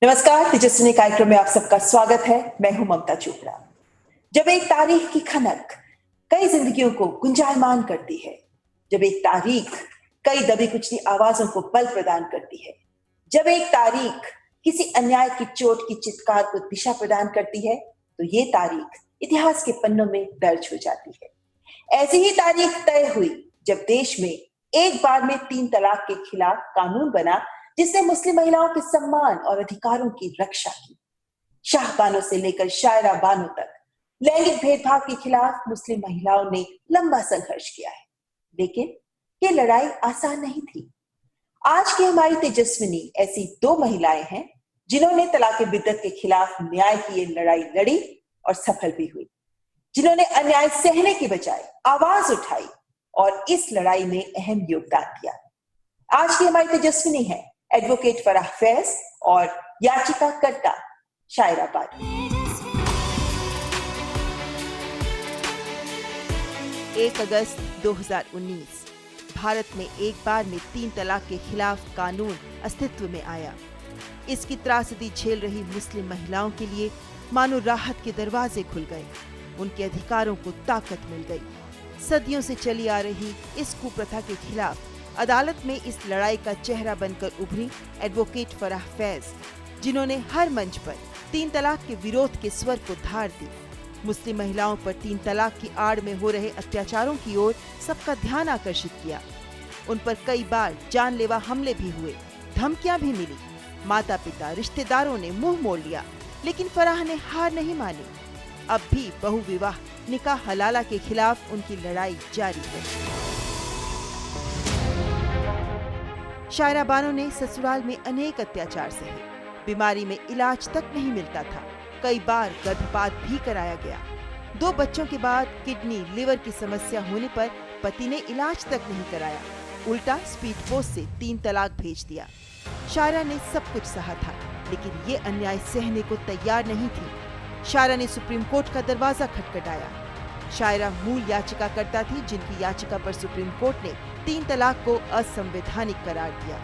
नमस्कार, तेजस्विनी कार्यक्रम में आप सबका स्वागत है। मैं हूं ममता चोपड़ा। जब एक तारीख की खनक कई जिंदगियों को गुंजायमान करती है, जब एक तारीख कई दबी कुचली आवाजों को बल प्रदान करती है, जब एक तारीख किसी अन्याय की चोट की चित्कार को दिशा प्रदान करती है, तो ये तारीख इतिहास के पन्नों में दर्ज हो जाती है। ऐसी ही तारीख तय हुई जब देश में एक बार में 3 तलाक के खिलाफ कानून बना, जिसने मुस्लिम महिलाओं के सम्मान और अधिकारों की रक्षा की। शाहबानो से लेकर शायरा बानो तक लैंगिक भेदभाव के खिलाफ मुस्लिम महिलाओं ने लंबा संघर्ष किया है, लेकिन ये लड़ाई आसान नहीं थी। आज की हमारी तेजस्विनी ऐसी 2 महिलाएं हैं जिन्होंने तलाक बिद्दत के खिलाफ न्याय की ये लड़ाई लड़ी और सफल भी हुई, जिन्होंने अन्याय सहने के बजाय आवाज उठाई और इस लड़ाई में अहम योगदान दिया। आज की हमारी तेजस्विनी है एडवोकेट फराह फैज और याचिकाकर्ता शायरा बानो। 1 अगस्त 2019 भारत में एक बार में 3 तलाक के खिलाफ कानून अस्तित्व में आया। इसकी त्रासदी झेल रही मुस्लिम महिलाओं के लिए मानो राहत के दरवाजे खुल गए, उनके अधिकारों को ताकत मिल गई। सदियों से चली आ रही इस कुप्रथा के खिलाफ अदालत में इस लड़ाई का चेहरा बनकर उभरी एडवोकेट फराह फैज, जिन्होंने हर मंच पर 3 तलाक के विरोध के स्वर को धार दी। मुस्लिम महिलाओं पर 3 तलाक की आड़ में हो रहे अत्याचारों की ओर सबका ध्यान आकर्षित किया। उन पर कई बार जानलेवा हमले भी हुए, धमकियां भी मिली। माता पिता रिश्तेदारों ने मुंह मोड़ लिया, लेकिन फराह ने हार नहीं मानी। अब भी बहुविवाह निकाह हलाला के खिलाफ उनकी लड़ाई जारी है। शायरा बानो ने ससुराल में अनेक अत्याचार सहे, बीमारी में इलाज तक नहीं मिलता था, कई बार गर्भपात भी कराया गया। 2 बच्चों के बाद किडनी लिवर की समस्या होने पर पति ने इलाज तक नहीं कराया, उल्टा स्पीड पोस्ट से 3 तलाक भेज दिया। शायरा ने सब कुछ सहा था, लेकिन ये अन्याय सहने को तैयार नहीं थी। शायरा ने सुप्रीम कोर्ट का दरवाजा खटखटाया। शायरा मूल याचिकाकर्ता थी, जिनकी याचिका पर सुप्रीम कोर्ट ने 3 तलाक को असंवैधानिक करार दिया।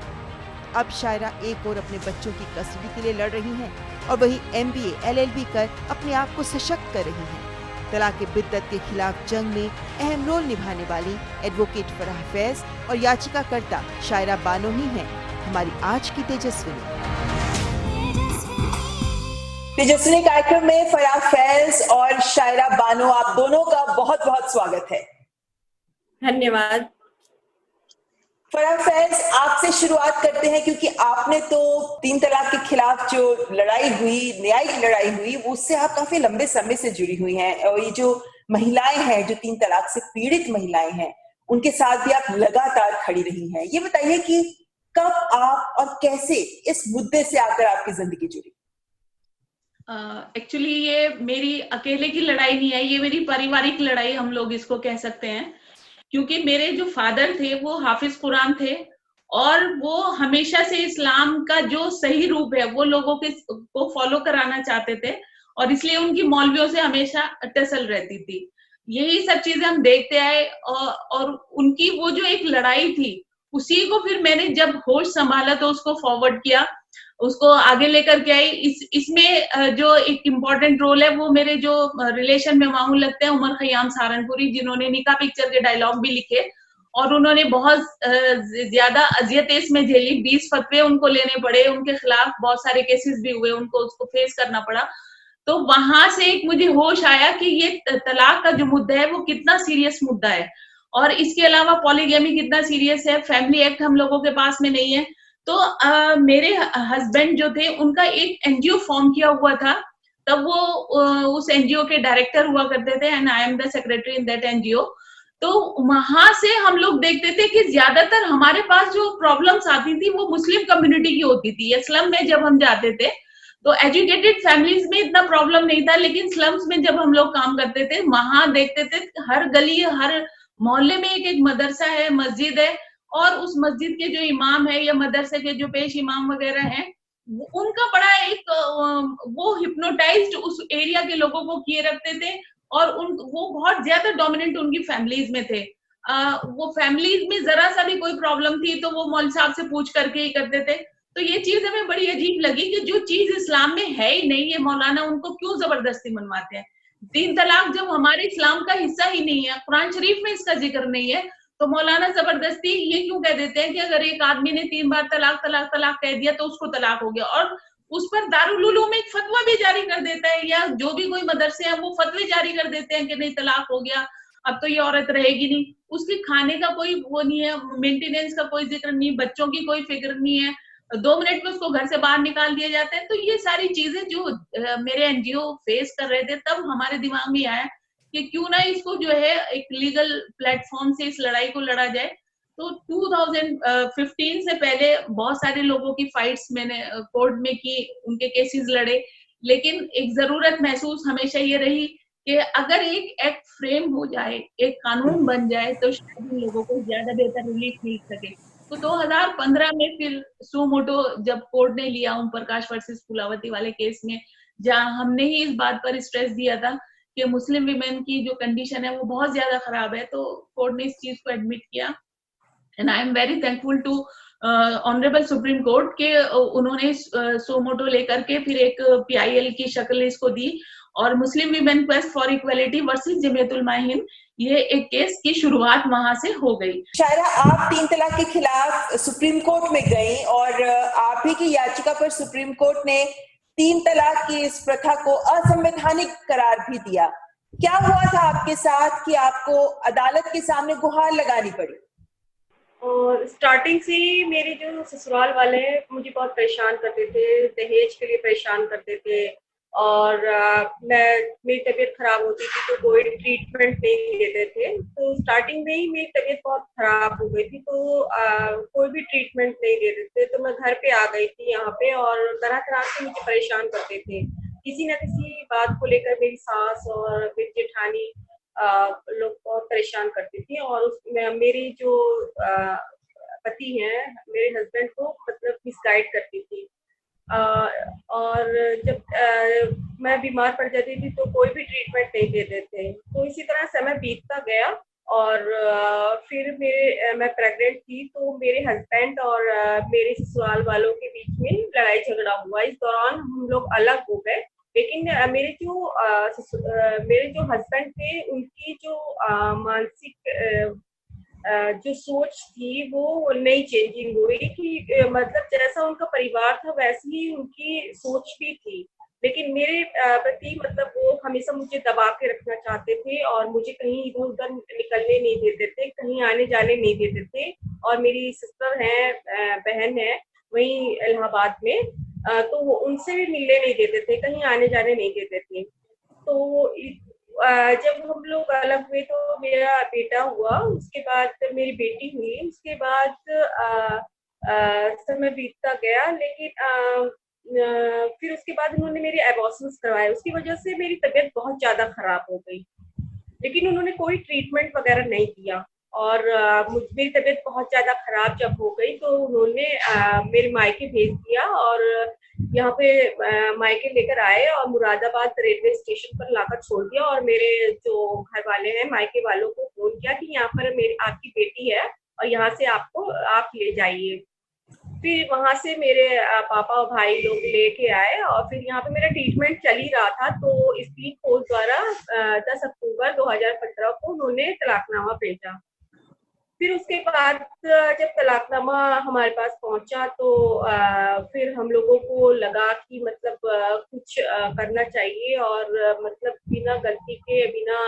अब शायरा एक और अपने बच्चों की कस्टडी के लिए लड़ रही हैं और वही MBA LLB कर अपने आप को सशक्त कर रही हैं। तलाक बिद्दत के खिलाफ जंग में अहम रोल निभाने वाली एडवोकेट फराह फैज और याचिकाकर्ता शायरा बानो ही हैं हमारी आज की तेजस्विनी। तेजस्विनी कार्यक्रम में फराह फैज और शायरा बानो, आप दोनों का बहुत बहुत स्वागत है। धन्यवाद। फराह फैज, आपसे शुरुआत करते हैं, क्योंकि आपने तो 3 तलाक के खिलाफ जो लड़ाई हुई, न्यायिक लड़ाई हुई, उससे आप काफी लंबे समय से जुड़ी हुई हैं और ये जो महिलाएं हैं, जो 3 तलाक से पीड़ित महिलाएं हैं, उनके साथ भी आप लगातार खड़ी रही हैं। ये बताइए कि कब आप और कैसे इस मुद्दे से आकर आपकी जिंदगी जुड़ी? एक्चुअली ये मेरी अकेले की लड़ाई नहीं है, ये मेरी पारिवारिक लड़ाई हम लोग इसको कह सकते हैं, क्योंकि मेरे जो फादर थे वो हाफिज कुरान थे और वो हमेशा से इस्लाम का जो सही रूप है वो लोगों को फॉलो कराना चाहते थे और इसलिए उनकी मौलवियों से हमेशा टसल रहती थी। यही सब चीजें हम देखते आए और उनकी वो जो एक लड़ाई थी, उसी को फिर मैंने जब होश संभाला तो उसको फॉरवर्ड किया, उसको आगे लेकर के आई। इसमें जो एक इम्पोर्टेंट रोल है वो मेरे जो रिलेशन में मामूल लगते हैं उमर खयाम सहारनपुरी, जिन्होंने निका पिक्चर के डायलॉग भी लिखे और उन्होंने बहुत ज्यादा अजियतें इसमें झेली। 20 फतवे उनको लेने पड़े, उनके खिलाफ बहुत सारे केसेस भी हुए, उनको उसको फेस करना पड़ा। तो वहां से एक मुझे होश आया कि ये तलाक का जो मुद्दा है वो कितना सीरियस मुद्दा है और इसके अलावा पॉलीगैमी कितना सीरियस है। फैमिली एक्ट हम लोगों के पास में नहीं है। तो मेरे हस्बैंड जो थे उनका एक एनजीओ फॉर्म किया हुआ था, तब वो उस एनजीओ के डायरेक्टर हुआ करते थे and I am the secretary in that NGO. तो वहां से हम लोग देखते थे कि ज्यादातर हमारे पास जो प्रॉब्लम्स आती थी वो मुस्लिम कम्युनिटी की होती थी। स्लम में जब हम जाते थे तो एजुकेटेड फैमिलीज में इतना प्रॉब्लम नहीं था, लेकिन स्लम्स में जब हम लोग काम करते थे वहां देखते थे हर गली हर मोहल्ले में एक एक मदरसा है, मस्जिद है और उस मस्जिद के जो इमाम है या मदरसे के जो पेश इमाम वगैरह हैं, उनका बड़ा एक वो हिप्नोटाइज्ड उस एरिया के लोगों को किए रखते थे और वो बहुत ज्यादा डोमिनेंट उनकी फैमिलीज में थे। वो फैमिलीज में जरा सा भी कोई प्रॉब्लम थी तो वो मौलवी साहब से पूछ करके ही करते थे। तो ये चीज हमें बड़ी अजीब लगी कि जो चीज इस्लाम में है ही नहीं, ये मौलाना उनको क्यों जबरदस्ती मनवाते हैं। 3 तलाक जब हमारे इस्लाम का हिस्सा ही नहीं है, कुरान शरीफ में इसका जिक्र नहीं है, तो मौलाना जबरदस्ती ये क्यों कह देते हैं कि अगर एक आदमी ने 3 बार तलाक तलाक तलाक कह दिया तो उसको तलाक हो गया, और उस पर दारुल उलूम एक फतवा भी जारी कर देता है, या जो भी कोई मदरसे हैं वो फतवे जारी कर देते हैं कि नहीं तलाक हो गया, अब तो ये औरत रहेगी नहीं। उसके खाने का कोई वो नहीं है, मेंटेनेंस का कोई जिक्र नहीं, बच्चों की कोई फिक्र नहीं है, 2 मिनट में उसको घर से बाहर निकाल दिया जाता है। तो ये सारी चीजें जो मेरे एनजीओ फेस कर रहे थे, तब हमारे दिमाग में आया कि क्यों ना इसको जो है एक लीगल प्लेटफॉर्म से इस लड़ाई को लड़ा जाए। तो 2015 से पहले बहुत सारे लोगों की फाइट्स मैंने कोर्ट में की, उनके केसेस लड़े, लेकिन एक जरूरत महसूस हमेशा ये रही कि अगर एक एक्ट फ्रेम हो जाए, एक कानून बन जाए, तो शायद इन लोगों को ज्यादा बेहतर रिलीफ मिल सके। तो 2015 में फिर सो मोटो जब कोर्ट ने लिया ओम प्रकाश वर्सेस फुलावती वाले केस में, जहां हमने ही इस बात पर स्ट्रेस दिया था कि मुस्लिम विमेन की जो कंडीशन है वो बहुत ज्यादा खराब है, तो कोर्ट ने इस चीज को एडमिट किया। And I am very thankful to honourable Supreme Court के उन्होंने सो मोटो लेकर के फिर एक पीआईएल की शक्ल इसको दी, और Muslim women quest for equality versus Jamiatul Mahin, ये एक केस की शुरुआत वहां से हो गई। शायरा, आप 3 तलाक के खिलाफ सुप्रीम कोर्ट में गई और आप ही की याचिका पर सुप्रीम कोर्ट ने 3 तलाक की इस प्रथा को असंवैधानिक करार भी दिया। क्या हुआ था आपके साथ कि आपको अदालत के सामने गुहार लगानी पड़ी? और स्टार्टिंग से ही मेरे जो ससुराल वाले हैं मुझे बहुत परेशान करते थे, दहेज के लिए परेशान करते थे, और मेरी तबीयत खराब होती थी तो कोई ट्रीटमेंट नहीं देते थे। तो स्टार्टिंग में ही मेरी तबीयत बहुत खराब हो गई थी, तो कोई भी ट्रीटमेंट नहीं देते थे। तो मैं घर पे आ गई थी यहाँ पे, और तरह तरह से मुझे परेशान करते थे। किसी न किसी बात को लेकर मेरी सास और मेरी जेठानी लोग बहुत परेशान करती थी, और मेरी जो पति हैं, मेरे हस्बैंड को मतलब मिसगाइड करती थी। और जब मैं बीमार पड़ जाती थी तो कोई भी ट्रीटमेंट नहीं देते थे। तो इसी तरह समय बीतता गया, और फिर मैं प्रेग्नेंट थी, तो मेरे हस्बैंड और मेरे ससुराल वालों के बीच में लड़ाई झगड़ा हुआ। इस दौरान हम लोग अलग हो गए, लेकिन मेरे जो हस्बैंड थे, उनकी जो मानसिक जो सोच थी वो नहीं चेंजिंग हुई, कि मतलब जैसा उनका परिवार था वैसी ही उनकी सोच भी थी। लेकिन मेरे प्रति मतलब वो हमेशा मुझे दबा के रखना चाहते थे, और मुझे कहीं इधर उधर निकलने नहीं देते थे, कहीं आने जाने नहीं देते थे। और मेरी सिस्टर है, बहन है वहीं इलाहाबाद में, तो वो उनसे भी मिलने नहीं देते थे, कहीं आने जाने नहीं देते थे। तो जब हम लोग अलग हुए तो मेरा बेटा हुआ, उसके बाद मेरी बेटी हुई, उसके बाद समय बीतता गया। लेकिन फिर उसके बाद उन्होंने मेरे एबॉर्शंस करवाए, उसकी वजह से मेरी तबीयत बहुत ज्यादा खराब हो गई। लेकिन उन्होंने कोई ट्रीटमेंट वगैरह नहीं दिया, और मेरी तबीयत बहुत ज्यादा खराब जब हो गई तो उन्होंने मेरे मायके भेज दिया, और यहाँ पे मायके लेकर आए और मुरादाबाद रेलवे स्टेशन पर लाकर छोड़ दिया। और मेरे जो घर वाले हैं, मायके वालों को फोन किया कि यहाँ पर आपकी बेटी है और यहाँ से आप ले जाइए। फिर वहां से मेरे पापा और भाई लोग लेके आए, और फिर यहाँ पे मेरा ट्रीटमेंट चल ही रहा था। तो स्पीड पोस्ट द्वारा 10 अक्टूबर 2015 को उन्होंने तलाकनामा भेजा। फिर उसके बाद जब तलाकनामा हमारे पास पहुंचा तो फिर हम लोगों को लगा कि मतलब कुछ करना चाहिए, और मतलब बिना गलती के, बिना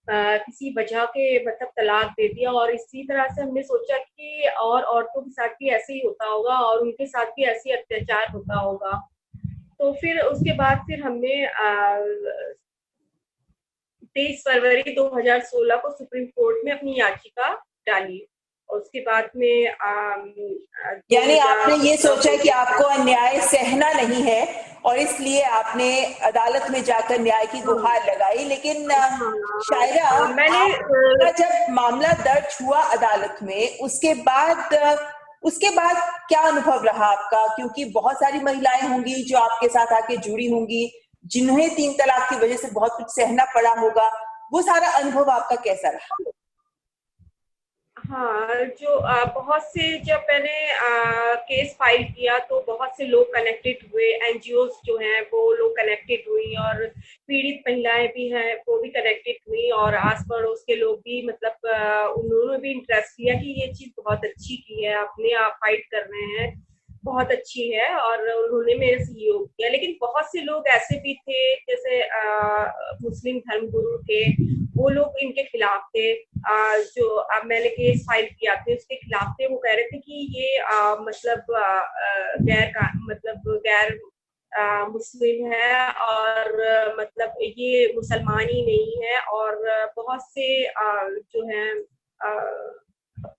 किसी वजह के मतलब तलाक दे दिया। और इसी तरह से हमने सोचा कि और औरतों के साथ भी ऐसे ही होता होगा, और उनके साथ भी ऐसे ही अत्याचार होता होगा। तो फिर उसके बाद फिर हमने 23 फरवरी 2016 को सुप्रीम कोर्ट में अपनी याचिका डाली। और उसके बाद में यानी आपने ये सोचा कि आपको अन्याय सहना नहीं है, और इसलिए आपने अदालत में जाकर न्याय की गुहार लगाई। लेकिन शायरा, मैंने जब मामला दर्ज हुआ अदालत में, उसके बाद क्या अनुभव रहा आपका? क्योंकि बहुत सारी महिलाएं होंगी जो आपके साथ आके जुड़ी होंगी, जिन्हें 3 तलाक की वजह से बहुत कुछ सहना पड़ा होगा। वो सारा अनुभव आपका कैसा रहा? हाँ, जो बहुत से जब मैंने केस फाइल किया तो बहुत से लोग कनेक्टेड हुए, एनजीओज जो हैं वो लोग कनेक्टेड हुई, और पीड़ित महिलाएं भी हैं वो भी कनेक्टेड हुई, और आस पड़ोस के लोग भी, मतलब उन्होंने भी इंटरेस्ट लिया कि ये चीज बहुत अच्छी की है, अपने आप फाइट कर रहे हैं, बहुत अच्छी है, और उन्होंने मेरे सहयोग किया। लेकिन बहुत से लोग ऐसे भी थे, जैसे मुस्लिम धर्मगुरु थे, वो लोग इनके खिलाफ थे। जो अब मैंने केस फाइल किया था उसके खिलाफ थे, वो कह रहे थे कि ये मतलब गैर मुस्लिम है, और मतलब ये मुसलमान ही नहीं है, और बहुत से जो है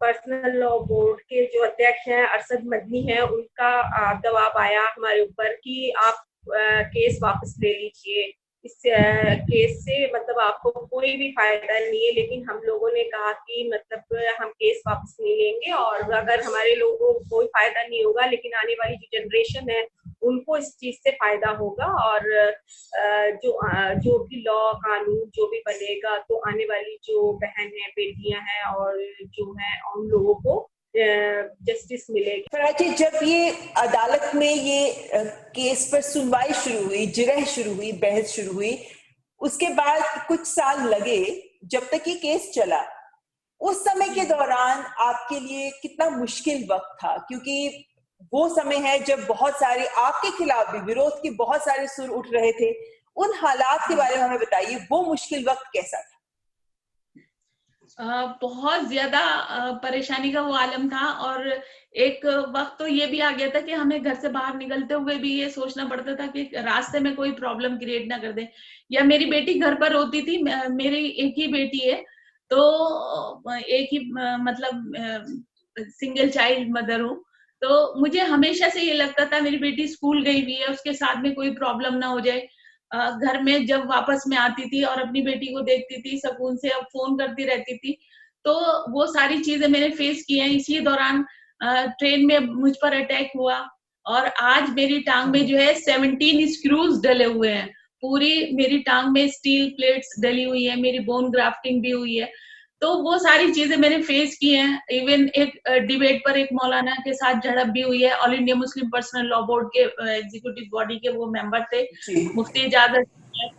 पर्सनल लॉ बोर्ड के जो अध्यक्ष हैं अरशद मदनी हैं, उनका दबाव आया हमारे ऊपर कि आप केस वापस ले लीजिए, इस केस से मतलब आपको कोई भी फायदा नहीं है। लेकिन हम लोगों ने कहा कि मतलब हम केस वापस नहीं लेंगे, और अगर हमारे लोगों को कोई फायदा नहीं होगा, लेकिन आने वाली जो जनरेशन है उनको इस चीज से फायदा होगा, और जो भी लॉ कानून जो भी बनेगा तो आने वाली जो बहन है, बेटियां हैं, और जो है उन लोगों को जस्टिस मिलेगी। फराज जी, जब ये अदालत में ये केस पर सुनवाई शुरू हुई, जिरह शुरू हुई, बहस शुरू हुई, उसके बाद कुछ साल लगे जब तक ये केस चला, उस समय के दौरान आपके लिए कितना मुश्किल वक्त था? क्योंकि वो समय है जब बहुत सारे आपके खिलाफ भी विरोध के बहुत सारे सुर उठ रहे थे। उन हालात के बारे में हमें बताइए, वो मुश्किल वक्त कैसा था? बहुत ज्यादा परेशानी का वो आलम था, और एक वक्त तो ये भी आ गया था कि हमें घर से बाहर निकलते हुए भी ये सोचना पड़ता था कि रास्ते में कोई प्रॉब्लम क्रिएट ना कर दे, या मेरी बेटी घर पर होती थी, मेरी एक ही बेटी है, तो एक ही मतलब सिंगल चाइल्ड मदर हूँ, तो मुझे हमेशा से ये लगता था मेरी बेटी स्कूल गई हुई है, उसके साथ में कोई प्रॉब्लम ना हो जाए। घर में जब वापस में आती थी और अपनी बेटी को देखती थी, सुकून से अब फोन करती रहती थी, तो वो सारी चीजें मैंने फेस की हैं। इसी दौरान ट्रेन में मुझ पर अटैक हुआ, और आज मेरी टांग में जो है 17 स्क्रूज डले हुए हैं, पूरी मेरी टांग में स्टील प्लेट्स डली हुई है, मेरी बोन ग्राफ्टिंग भी हुई है। तो वो सारी चीजें मैंने फेस की हैं। इवन एक डिबेट पर एक मौलाना के साथ झड़प भी हुई है। All India Muslim personal law board के एग्जीक्यूटिव बॉडी के वो मेंबर थे, मुफ्ती इजाजत,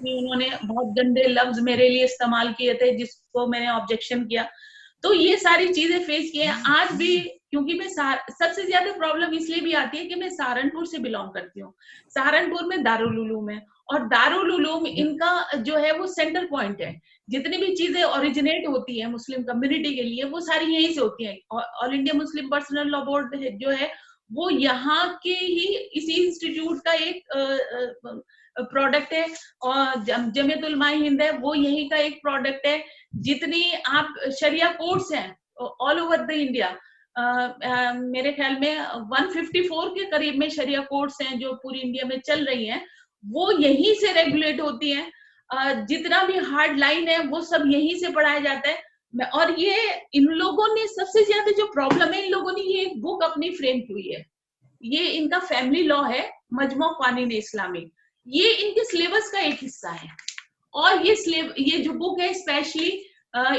उन्होंने बहुत गंदे लफ्ज मेरे लिए इस्तेमाल किए थे, जिसको मैंने ऑब्जेक्शन किया। तो ये सारी चीजें फेस की हैं। आज भी, क्योंकि मैं सबसे ज्यादा प्रॉब्लम इसलिए भी आती है कि मैं सहारनपुर से बिलोंग करती हूँ। सहारनपुर में दारुल उलूम है, और दारुल उलूम इनका जो है वो सेंटर पॉइंट है। जितनी भी चीजें ओरिजिनेट होती है मुस्लिम कम्युनिटी के लिए, वो सारी यहीं से होती है। All India Muslim personal law board जो है वो यहाँ के ही इसी इंस्टीट्यूट का एक प्रोडक्ट है, और जमीयत उलमा हिंद है वो यही का एक प्रोडक्ट है। जितनी आप शरिया कोर्ट्स हैं ऑल ओवर द इंडिया, मेरे ख्याल में 154 के करीब में शरिया कोर्ट्स हैं जो पूरी इंडिया में चल रही हैं, वो यहीं से रेगुलेट होती हैं। जितना भी हार्ड लाइन है वो सब यहीं से पढ़ाया जाता है। और ये इन लोगों ने सबसे ज्यादा जो प्रॉब्लम है, इन लोगों ने ये एक बुक अपनी फ्रेम की हुई है। ये इनका फैमिली लॉ है, मजमू कानून इस्लामी, ये इनके सिलेबस का एक हिस्सा है। और ये जो बुक है स्पेशली,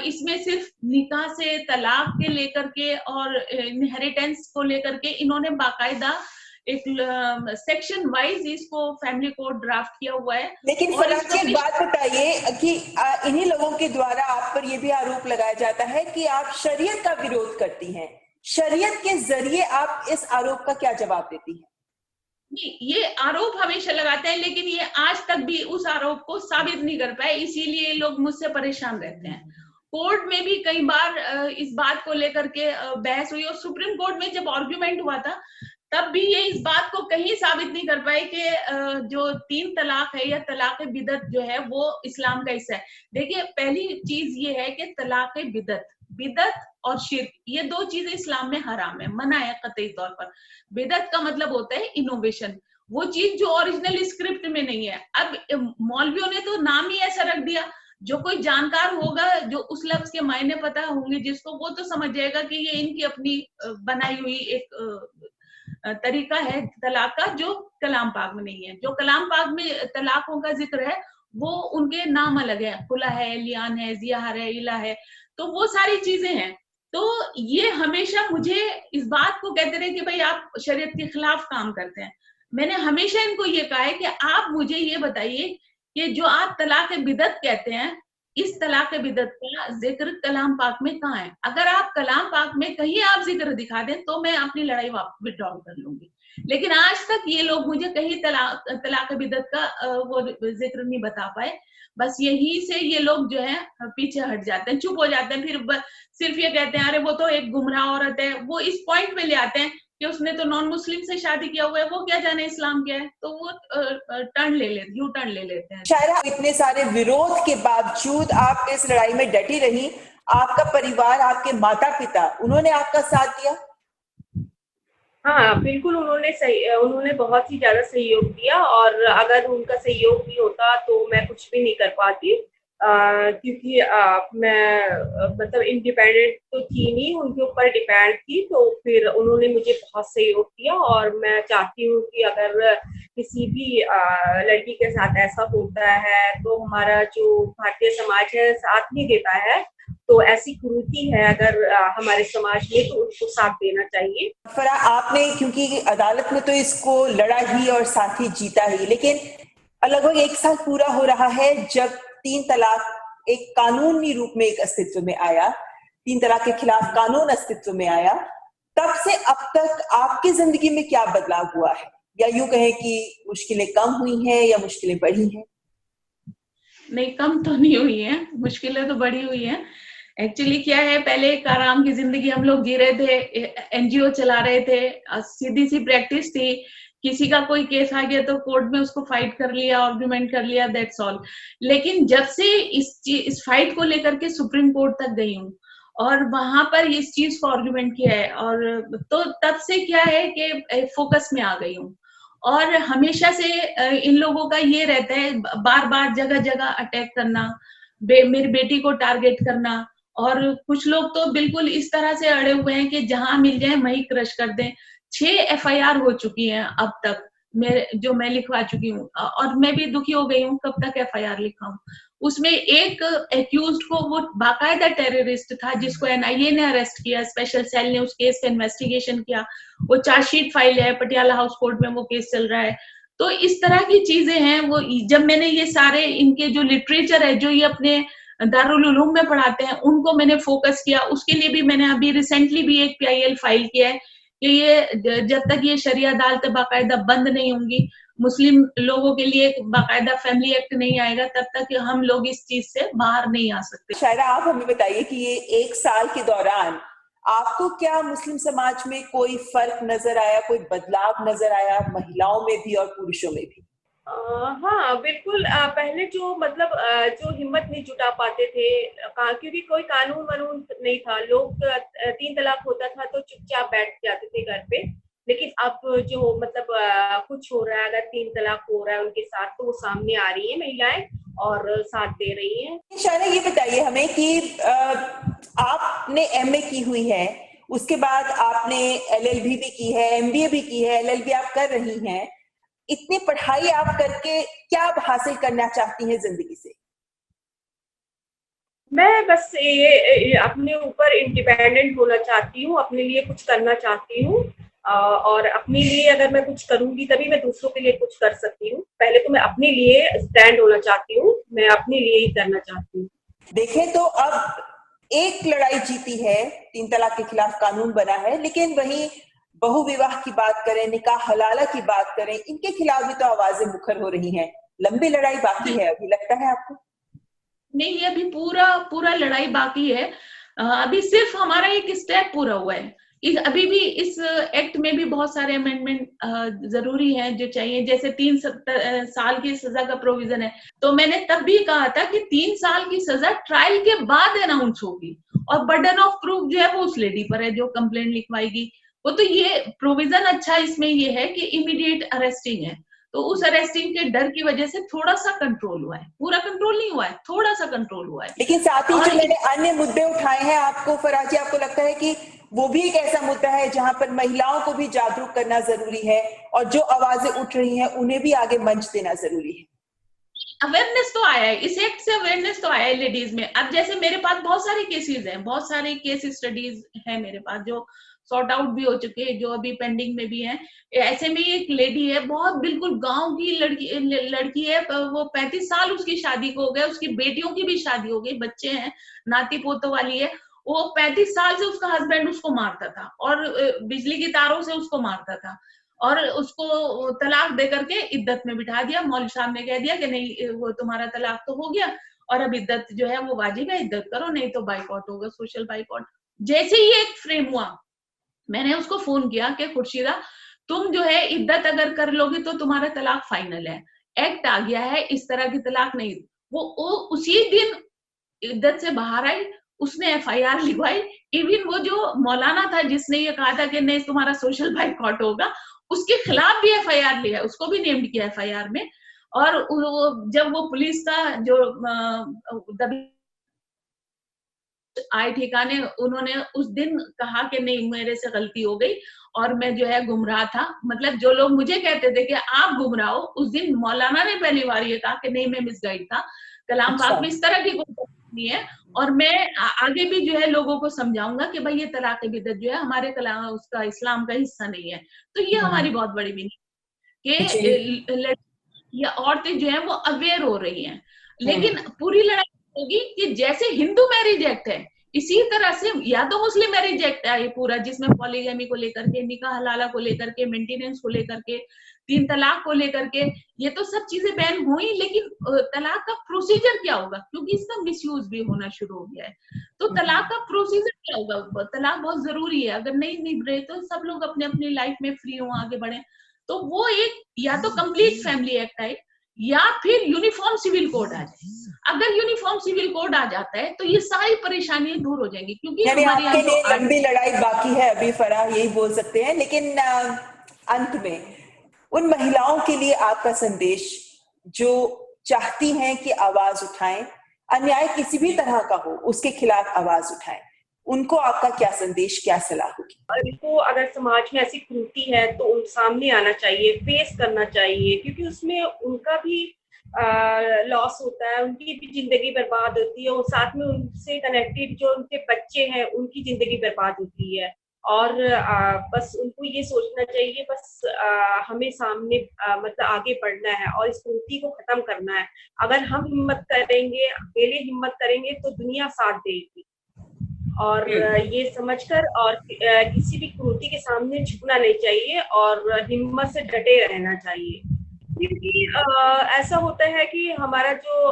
इसमें सिर्फ निकाह से तलाक के लेकर के और इनहेरिटेंस को लेकर के इन्होंने बाकायदा एक सेक्शन वाइज इसको फैमिली कोड ड्राफ्ट किया हुआ है। लेकिन फराज जी, एक बात बताइए कि इन्हीं लोगों के द्वारा आप पर यह भी आरोप लगाया जाता है कि आप शरीयत का विरोध करती हैं। शरीयत के जरिए आप इस आरोप का क्या जवाब देती हैं? ये आरोप हमेशा लगाते हैं, लेकिन ये आज तक भी उस आरोप को साबित नहीं कर पाए, इसीलिए लोग मुझसे परेशान रहते हैं। कोर्ट में भी कई बार इस बात को लेकर के बहस हुई, और सुप्रीम कोर्ट में जब आर्ग्यूमेंट हुआ था तब भी ये इस बात को कहीं साबित नहीं कर पाए कि जो 3 तलाक है या तलाक बिदत जो है वो इस्लाम का हिस्सा है। देखिए, पहली चीज ये है कि तलाक बिदत और शिर्क, ये 2 चीजें इस्लाम में हराम है, मना है कतई तौर पर। बिदत का मतलब होता है इनोवेशन, वो चीज जो ओरिजिनल स्क्रिप्ट में नहीं है। अब मौलवियों ने तो नाम ही ऐसा रख दिया, जो कोई जानकार होगा, जो उस लफ्ज के मायने पता होंगे जिसको, वो तो समझ जाएगा कि ये इनकी अपनी बनाई हुई एक तरीका है तलाक का, जो कलाम पाक में नहीं है। जो कलाम पाक में तलाकों का जिक्र है वो उनके नाम अलग है, खुला है, लियान है, जियाहर है, इला है, तो वो सारी चीजें हैं। तो ये हमेशा मुझे इस बात को कहते रहे कि भाई आप शरीयत के खिलाफ काम करते हैं। मैंने हमेशा इनको ये कहा है कि आप मुझे ये बताइए कि जो आप तलाक बिदअत कहते हैं, इस तलाक बिदअत का जिक्र कलाम पाक में कहाँ है? अगर आप कलाम पाक में कहीं आप जिक्र दिखा दें तो मैं अपनी लड़ाई विड्रॉ कर लूंगी। लेकिन आज तक ये लोग मुझे कहीं तलाक बिदअत का वो जिक्र नहीं बता पाए। बस यही से ये लोग जो है पीछे हट जाते हैं, चुप हो जाते हैं, फिर सिर्फ ये कहते हैं अरे वो तो एक गुमराह औरत है। वो इस पॉइंट में ले आते हैं कि उसने तो नॉन मुस्लिम से शादी किया हुआ है, वो क्या जाने इस्लाम क्या है, तो वो यू टर्न ले लेते हैं। शायरा, इतने सारे विरोध के बावजूद आप इस लड़ाई में डटी रही। आपका परिवार, आपके माता पिता, उन्होंने आपका साथ दिया? हाँ बिल्कुल, उन्होंने बहुत ही ज्यादा सहयोग दिया, और अगर उनका सहयोग नहीं होता तो मैं कुछ भी नहीं कर पाती, क्योंकि मैं मतलब इंडिपेंडेंट तो थी नहीं, उनके ऊपर डिपेंड थी। तो फिर उन्होंने मुझे बहुत सहयोग दिया, और मैं चाहती हूँ कि अगर किसी भी लड़की के साथ ऐसा होता है तो हमारा जो भारतीय समाज है साथ नहीं देता है, तो ऐसी कुरीति है अगर हमारे समाज में, तो उनको साथ देना चाहिए। फराह, आपने क्योंकि अदालत में तो इसको लड़ा ही और साथ ही जीता ही, लेकिन लगभग 1 साल पूरा हो रहा है जब 3 तलाक एक कानूनी रूप में एक अस्तित्व में आया, 3 तलाक के खिलाफ कानून अस्तित्व में आया। तब से अब तक आपकी जिंदगी में क्या बदलाव हुआ है, या यूं कहें कि मुश्किलें कम हुई हैं या मुश्किलें बढ़ी हैं? नहीं, कम तो नहीं हुई है, मुश्किलें तो बढ़ी हुई है। एक्चुअली क्या है, पहले एक आराम की जिंदगी हम लोग जी रहे थे, एनजीओ चला रहे थे, सीधी सी प्रैक्टिस थी। किसी का कोई केस आ गया तो कोर्ट में उसको फाइट कर लिया, आर्गुमेंट कर लिया, दैट्स ऑल। लेकिन जब से इस फाइट को लेकर के सुप्रीम कोर्ट तक गई हूँ और वहां पर इस चीज को आर्गुमेंट किया है, और तो तब से क्या है कि फोकस में आ गई हूँ। और हमेशा से इन लोगों का ये रहता है बार बार जगह जगह अटैक करना, मेरी बेटी को टारगेट करना, और कुछ लोग तो बिल्कुल इस तरह से अड़े हुए हैं कि जहां मिल जाए वहीं क्रश कर दें। 6 एफआईआर हो चुकी हैं अब तक, मैं लिखवा चुकी हूँ, और मैं भी दुखी हो गई हूँ कब तक एफआईआर लिखाऊं। उसमें एक एक्यूज्ड को, वो बाकायदा टेररिस्ट था जिसको एनआईए ने अरेस्ट किया, स्पेशल सेल ने उस केस का इन्वेस्टिगेशन किया, वो चार्जशीट फाइल है, पटियाला हाउस कोर्ट में वो केस चल रहा है। तो इस तरह की चीजें हैं। वो जब मैंने ये सारे इनके जो लिटरेचर है जो ये अपने दारुल उलूम में पढ़ाते हैं उनको मैंने फोकस किया, उसके लिए भी मैंने अभी रिसेंटली भी एक पीआईएल फाइल किया है कि ये जब तक ये शरिया अदालतें बाकायदा बंद नहीं होंगी, मुस्लिम लोगों के लिए एक बाकायदा फैमिली एक्ट नहीं आएगा, तब तक हम लोग इस चीज से बाहर नहीं आ सकते। शायरा, आप हमें बताइए कि ये 1 साल के दौरान आपको क्या मुस्लिम समाज में कोई फर्क नजर आया, कोई बदलाव नजर आया, महिलाओं में भी और पुरुषों में भी? हाँ बिल्कुल, पहले जो मतलब जो हिम्मत नहीं जुटा पाते थे, क्योंकि कोई कानून वानून नहीं था, लोग 3 तलाक होता था तो चुपचाप बैठ जाते थे घर पे। लेकिन अब जो मतलब कुछ हो रहा है, अगर 3 तलाक हो रहा है उनके साथ, तो वो सामने आ रही है महिलाएं और साथ दे रही हैं। शायरा, ये बताइए हमें कि आपने एमए की हुई है, उसके बाद आपने एलएलबी भी की है, एमबीए भी की है, एलएलबी आप कर रही हैं। इतनी पढ़ाई आप करके क्या आप हासिल करना चाहती हैं जिंदगी से? मैं बस ये अपने ऊपर इंडिपेंडेंट होना चाहती हूँ, अपने लिए कुछ करना चाहती हूँ, और अपने लिए अगर मैं कुछ करूंगी तभी मैं दूसरों के लिए कुछ कर सकती हूँ। पहले तो मैं अपने लिए स्टैंड होना चाहती हूँ, मैं अपने लिए ही करना चाहती हूँ। देखें तो अब एक लड़ाई जीती है, 3 तलाक के खिलाफ कानून बना है, लेकिन वहीं बहु विवाह की बात करें, निकाह हलाला की बात करें, इनके खिलाफ भी तो आवाजें मुखर हो रही हैं। लंबी लड़ाई बाकी है अभी, लगता है आपको? नहीं, ये अभी पूरा लड़ाई बाकी है। अभी सिर्फ हमारा एक स्टेप पूरा हुआ है। अभी भी इस एक्ट में भी बहुत सारे अमेंडमेंट जरूरी हैं जो चाहिए, जैसे 3 साल की सजा का प्रोविजन है। तो मैंने तब भी कहा था कि 3 साल की सजा ट्रायल के बाद अनाउंस होगी, और बर्डन ऑफ प्रूफ जो है वो उस लेडी पर है जो कंप्लेंट लिखवाएगी। वो तो ये प्रोविजन अच्छा इसमें ये है कि इमीडिएट अरेस्टिंग है, तो उस अरेस्टिंग के डर की वजह से थोड़ा सा कंट्रोल हुआ है, पूरा कंट्रोल नहीं हुआ है, थोड़ा सा कंट्रोल हुआ है। लेकिन साथ ही जो मैंने अन्य मुद्दे उठाए हैं, आपको फराह जी, आपको लगता है कि वो भी एक ऐसा मुद्दा है जहां पर महिलाओं को भी जागरूक करना जरूरी है, और जो आवाजें उठ रही हैं उन्हें भी आगे मंच देना जरूरी है? अवेयरनेस तो आया है, इस एक्ट से अवेयरनेस तो आया है लेडीज में। अब जैसे मेरे पास बहुत सारे केसेस हैं, बहुत सारे केस स्टडीज हैं मेरे पास जो सॉर्ट आउट भी हो चुके हैं, जो अभी पेंडिंग में भी हैं। ऐसे में एक लेडी है, बहुत बिल्कुल गांव की लड़की है, वो 35 साल उसकी शादी को हो गया, उसकी बेटियों की भी शादी हो गई, बच्चे हैं, नाती पोतों वाली है। वो 35 साल से उसका हस्बैंड उसको मारता था और बिजली की तारों से उसको मारता था, और उसको तलाक दे करके इद्दत में बिठा दिया। मौलवी साहब ने कह दिया कि नहीं, वो तुम्हारा तलाक तो हो गया और अब इद्दत जो है वो वाजिब है, इद्दत करो, नहीं तो बाइकआउट होगा, सोशल बाइकआउट। जैसे ही एक फ्रेम हुआ, मैंने उसको फोन किया कि खुर्शीदा, तुम जो है इद्दत अगर कर लोगी तो तुम्हारा तलाक फाइनल है, एक्ट आ गया है, इस तरह की तलाक नहीं। वो उसी दिन इद्दत से बाहर आई, उसने एफआईआर लिखवाई। इवन वो जो मौलाना था जिसने ये कहा था कि नहीं तुम्हारा सोशल बाइकआउट होगा, उसके खिलाफ भी एफआईआर लिया, उसको भी नेम्ड किया एफआईआर में। और जब वो पुलिस का जो आए ठिकाने, उन्होंने उस दिन कहा कि नहीं मेरे से गलती हो गई और मैं जो है गुमराह था। मतलब जो लोग मुझे कहते थे कि आप गुमराह हो, उस दिन मौलाना ने पहली बार ये कहा कि नहीं मैं मिसगाइड था, कलाम पाक में इस तरह की कोई बात नहीं है। और मैं आगे भी जो है लोगों को समझाऊंगा कि भाई ये तलाक बिदअत जो है हमारे कलाम उसका इस्लाम का हिस्सा नहीं है। तो ये हमारी बहुत बड़ी मीनिंग कि या औरतें जो है वो अवेयर हो रही हैं। लेकिन पूरी लड़ाई होगी कि जैसे हिंदू मैरिज एक्ट है, इसी तरह से या तो मुस्लिम मैरिज एक्ट है ये पूरा, जिसमें पॉलीगैमी को लेकर के, निकाह हलाला को लेकर के, मेंटेनेंस को लेकर के, 3 तलाक को लेकर के, ये तो सब चीजें बैन हुई। लेकिन तलाक का प्रोसीजर क्या होगा, क्योंकि इसका मिसयूज भी होना शुरू हो गया है। तो तलाक का प्रोसीजर क्या होगा? तलाक बहुत जरूरी है, अगर नहीं निभ रहे तो सब लोग अपने अपनी लाइफ में फ्री हो, आगे बढ़े। तो वो एक या तो कंप्लीट फैमिली एक्ट आए या फिर यूनिफॉर्म सिविल कोड आ जाए। अगर यूनिफॉर्म सिविल कोड आ जाता है तो ये सारी परेशानियां दूर हो जाएंगी, क्योंकि हमारे आपके लिए लंबी लड़ाई बाकी है अभी फराह, यही बोल सकते हैं। लेकिन अंत में उन महिलाओं के लिए आपका संदेश जो चाहती हैं कि आवाज उठाएं, अन्याय किसी भी तरह का हो उसके खिलाफ आवाज उठाएं, उनको आपका क्या संदेश, क्या सलाह होगी? इनको अगर समाज में ऐसी कुरीति है तो उन सामने आना चाहिए, फेस करना चाहिए, क्योंकि उसमें उनका भी लॉस होता है, उनकी भी जिंदगी बर्बाद होती है, और साथ में उनसे कनेक्टेड जो उनके बच्चे हैं उनकी जिंदगी बर्बाद होती है। और बस उनको ये सोचना चाहिए, बस हमें सामने मतलब आगे बढ़ना है और इस कुरीति को खत्म करना है। अगर हम हिम्मत करेंगे, अकेले हिम्मत करेंगे तो दुनिया साथ देगी। और ये समझकर और किसी भी कुरीति के सामने झुकना नहीं चाहिए और हिम्मत से डटे रहना चाहिए। क्योंकि ऐसा होता है कि हमारा जो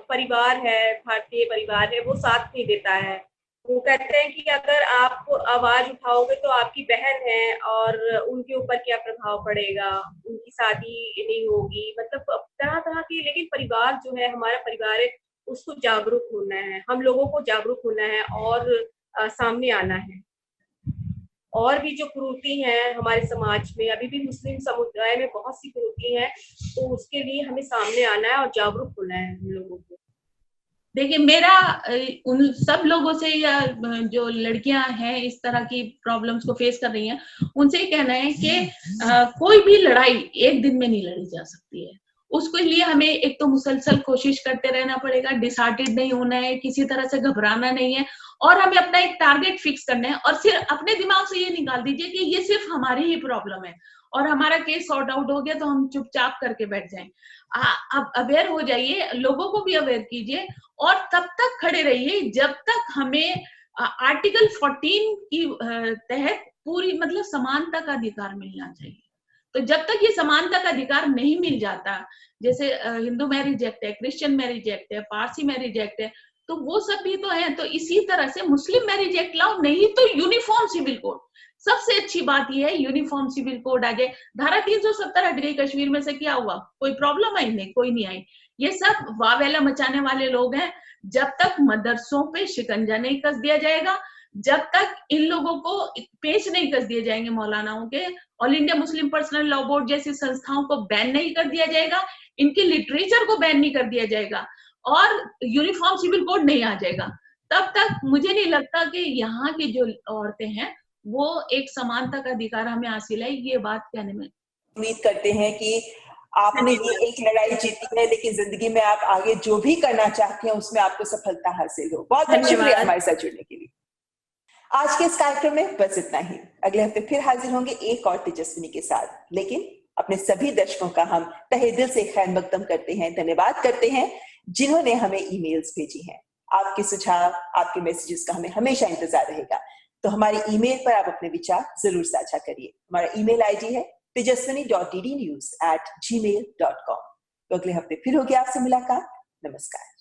परिवार है, भारतीय परिवार है, वो साथ नहीं देता है। वो कहते हैं कि अगर आप आवाज उठाओगे तो आपकी बहन है और उनके ऊपर क्या प्रभाव पड़ेगा, उनकी शादी नहीं होगी, मतलब तरह तरह की। लेकिन परिवार जो है, हमारा परिवार है, उसको जागरूक होना है, हम लोगों को जागरूक होना है और सामने आना है। और भी जो कुरीति हैं हमारे समाज में, अभी भी मुस्लिम समुदाय में बहुत सी कुरीति हैं, तो उसके लिए हमें सामने आना है और जागरूक होना है हम लोगों को। देखिए, मेरा उन सब लोगों से या जो लड़कियां हैं इस तरह की प्रॉब्लम्स को फेस कर रही हैं, उनसे ये कहना है कि कोई भी लड़ाई एक दिन में नहीं लड़ी जा सकती है। उसके लिए हमें एक तो मुसलसल कोशिश करते रहना पड़ेगा, डिसहार्टेड नहीं होना है, किसी तरह से घबराना नहीं है, और हमें अपना एक टारगेट फिक्स करना है। और सिर्फ अपने दिमाग से ये निकाल दीजिए कि ये सिर्फ हमारी ही प्रॉब्लम है और हमारा केस सॉर्ट आउट हो गया तो हम चुपचाप करके बैठ जाएं। अब अवेयर हो जाइए, लोगों को भी अवेयर कीजिए, और तब तक खड़े रहिए जब तक हमें आर्टिकल 14 की तहत पूरी मतलब समानता का अधिकार मिलना चाहिए। तो जब तक ये समानता का अधिकार नहीं मिल जाता, जैसे हिंदू मैरिज एक्ट है, क्रिश्चियन मैरिज एक्ट है, पारसी मैरिज एक्ट है, तो वो सब भी तो है। तो इसी तरह से मुस्लिम मैरिज एक्ट लाओ, नहीं तो यूनिफॉर्म सिविल कोड। सबसे अच्छी बात यह है यूनिफॉर्म सिविल कोड आ जाए। धारा 370 हट गई कश्मीर में से, क्या हुआ? कोई प्रॉब्लम आई? नहीं, कोई नहीं आई। ये सब वावेला मचाने वाले लोग हैं। जब तक मदरसों पे शिकंजा नहीं कस दिया जाएगा, जब तक इन लोगों को पेश नहीं कर दिए जाएंगे मौलानाओं के, all India Muslim personal law board जैसी संस्थाओं को बैन नहीं कर दिया जाएगा, इनके लिटरेचर को बैन नहीं कर दिया जाएगा, और यूनिफॉर्म सिविल कोड नहीं आ जाएगा, तब तक मुझे नहीं लगता कि यहाँ की जो औरतें हैं वो एक समानता का अधिकार हमें हासिल है। ये बात कहने में उम्मीद करते हैं कि आपने ये एक लड़ाई जीती है, लेकिन जिंदगी में आप आगे जो भी करना चाहते हैं उसमें आपको सफलता हासिल हो। बहुत बहुत शुक्रिया हमारे साथ जुड़ने के लिए। आज के इस कार्यक्रम में बस इतना ही। अगले हफ्ते फिर हाजिर होंगे एक और तेजस्विनी के साथ, लेकिन अपने सभी दर्शकों का हम तहे दिल से खैर मकदम करते हैं, धन्यवाद करते हैं जिन्होंने हमें ईमेल्स भेजी हैं। आपके सुझाव, आपके मैसेजेस का हमें हमेशा इंतजार रहेगा, तो हमारी ईमेल पर आप अपने विचार जरूर साझा करिए। हमारा ईमेल आईडी है tejaswini.ddnews@gmail.com। तो अगले हफ्ते फिर होगी आपसे मुलाकात। नमस्कार।